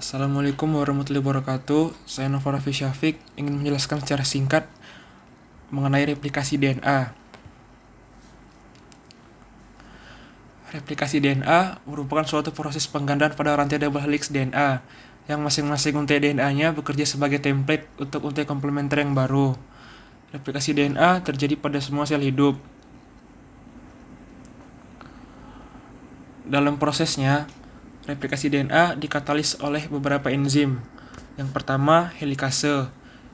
Assalamualaikum warahmatullahi wabarakatuh. Saya Nova Raffi Syafiq ingin menjelaskan secara singkat mengenai replikasi DNA. Replikasi DNA merupakan suatu proses penggandaan pada rantai double helix DNA yang masing-masing untai DNA-nya bekerja sebagai template untuk untai komplementer yang baru. Replikasi DNA terjadi pada semua sel hidup. Dalam prosesnya, replikasi DNA dikatalis oleh beberapa enzim. Yang pertama, helikase,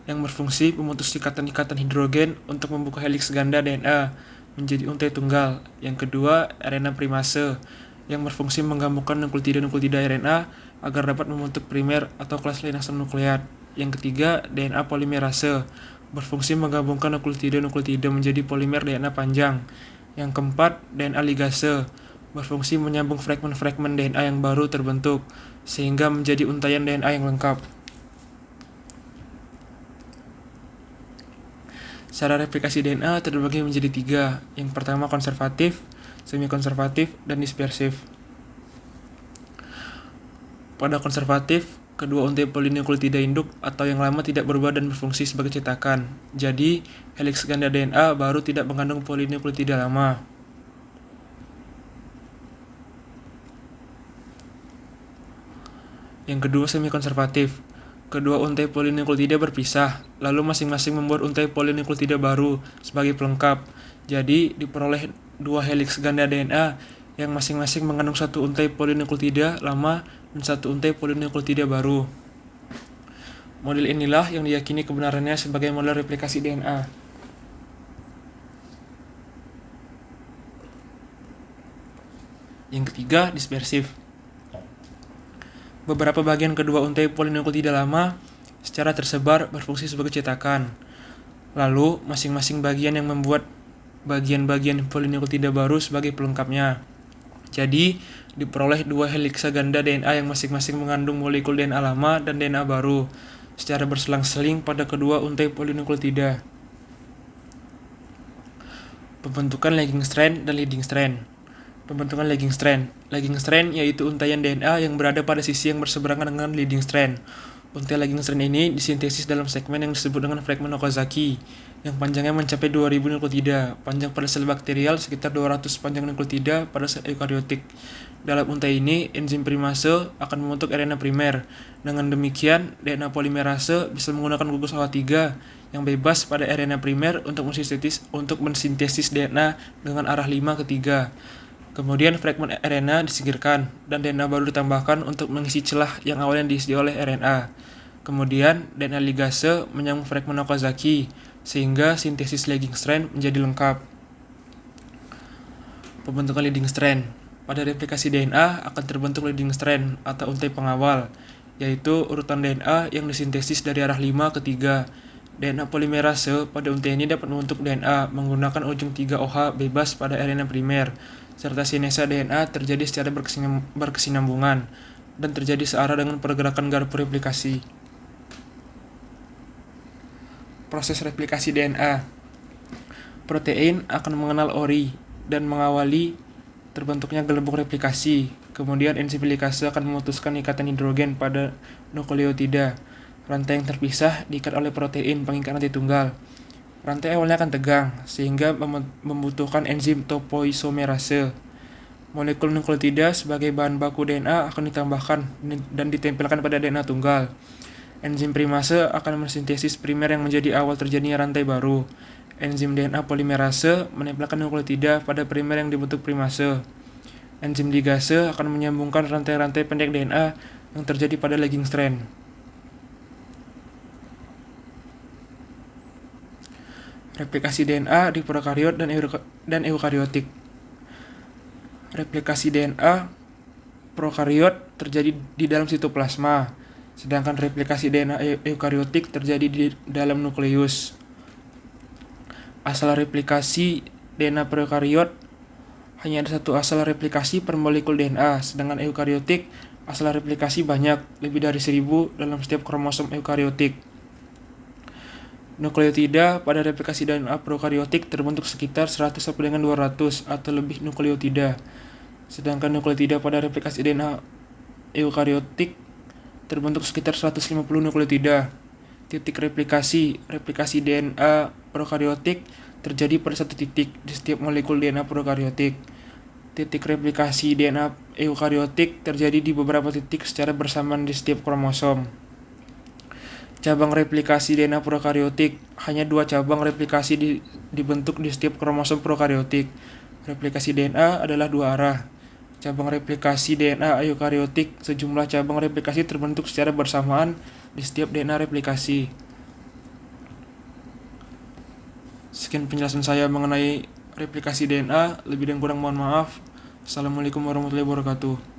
yang berfungsi memutus ikatan-ikatan hidrogen untuk membuka heliks ganda DNA menjadi untai tunggal. Yang kedua, RNA primase, yang berfungsi menggabungkan nukleotida-nukleotida RNA agar dapat membentuk primer atau kelas lain asam nukleat. Yang ketiga, DNA polimerase, berfungsi menggabungkan nukleotida-nukleotida menjadi polimer DNA panjang. Yang keempat, DNA ligase, berfungsi menyambung fragmen-fragmen DNA yang baru terbentuk, sehingga menjadi untaian DNA yang lengkap. Cara replikasi DNA terbagi menjadi tiga. Yang pertama konservatif, semi-konservatif, dan dispersif. Pada konservatif, kedua untai polinukleotida induk atau yang lama tidak berubah dan berfungsi sebagai cetakan. Jadi, heliks ganda DNA baru tidak mengandung polinukleotida lama. Yang kedua semi-konservatif. Kedua untai polinukleotida berpisah, lalu masing-masing membuat untai polinukleotida baru sebagai pelengkap. Jadi diperoleh dua heliks ganda DNA yang masing-masing mengandung satu untai polinukleotida lama dan satu untai polinukleotida baru. Model inilah yang diyakini kebenarannya sebagai model replikasi DNA. Yang ketiga, dispersif. Beberapa bagian kedua untai polinukleotida lama secara tersebar berfungsi sebagai cetakan. Lalu, masing-masing bagian yang membuat bagian-bagian polinukleotida baru sebagai pelengkapnya. Jadi, diperoleh dua heliks ganda DNA yang masing-masing mengandung molekul DNA lama dan DNA baru secara berselang-seling pada kedua untai polinukleotida. Pembentukan lagging strand dan leading strand. Pembentukan lagging strand. Lagging strand yaitu untaian DNA yang berada pada sisi yang berseberangan dengan leading strand. Untai lagging strand ini disintesis dalam segmen yang disebut dengan fragmen Okazaki, yang panjangnya mencapai 2000 nukleotida. Panjang pada sel bakterial sekitar 200 panjang nukleotida pada sel eukariotik. Dalam untai ini, enzim primase akan membentuk RNA primer. Dengan demikian, DNA polimerase bisa menggunakan gugus OH3 yang bebas pada RNA primer untuk mensintesis DNA dengan arah 5 ke 3. Kemudian fragmen RNA disingkirkan dan DNA baru ditambahkan untuk mengisi celah yang awalnya diisi oleh RNA. Kemudian DNA ligase menyambung fragmen Okazaki sehingga sintesis lagging strand menjadi lengkap. Pembentukan leading strand. Pada replikasi DNA akan terbentuk leading strand atau untai pengawal, yaitu urutan DNA yang disintesis dari arah 5 ke 3. DNA polimerase pada untai ini dapat membentuk DNA menggunakan ujung 3-OH bebas pada RNA primer, serta sinesa DNA terjadi secara berkesinambungan dan terjadi searah dengan pergerakan garpu replikasi. Proses replikasi DNA. Protein akan mengenal ori dan mengawali terbentuknya gelembung replikasi. Kemudian enzim helikase akan memutuskan ikatan hidrogen pada nukleotida. Rantai yang terpisah diikat oleh protein pengikat nanti tunggal. Rantai awalnya akan tegang, sehingga membutuhkan enzim topoisomerase. Molekul nukleotida sebagai bahan baku DNA akan ditambahkan dan ditempelkan pada DNA tunggal. Enzim primase akan mensintesis primer yang menjadi awal terjadinya rantai baru. Enzim DNA polimerase menempelkan nukleotida pada primer yang dibentuk primase. Enzim ligase akan menyambungkan rantai-rantai pendek DNA yang terjadi pada lagging strand. Replikasi DNA di prokariot dan eukariotik. Replikasi DNA prokariot terjadi di dalam sitoplasma, sedangkan replikasi DNA eukariotik terjadi di dalam nukleus. Asal replikasi DNA prokariot hanya ada satu asal replikasi per molekul DNA, sedangkan eukariotik asal replikasi banyak, lebih dari 1000 dalam setiap kromosom eukariotik. Nukleotida pada replikasi DNA prokariotik terbentuk sekitar 100 sampai dengan 200 atau lebih nukleotida. Sedangkan nukleotida pada replikasi DNA eukariotik terbentuk sekitar 150 nukleotida. Titik replikasi DNA prokariotik terjadi pada satu titik di setiap molekul DNA prokariotik. Titik replikasi DNA eukariotik terjadi di beberapa titik secara bersamaan di setiap kromosom. Cabang replikasi DNA prokariotik, hanya 2 cabang replikasi dibentuk di setiap kromosom prokariotik. Replikasi DNA adalah 2 arah. Cabang replikasi DNA eukariotik, sejumlah cabang replikasi terbentuk secara bersamaan di setiap DNA replikasi. Sekian penjelasan saya mengenai replikasi DNA. Lebih dan kurang mohon maaf. Assalamualaikum warahmatullahi wabarakatuh.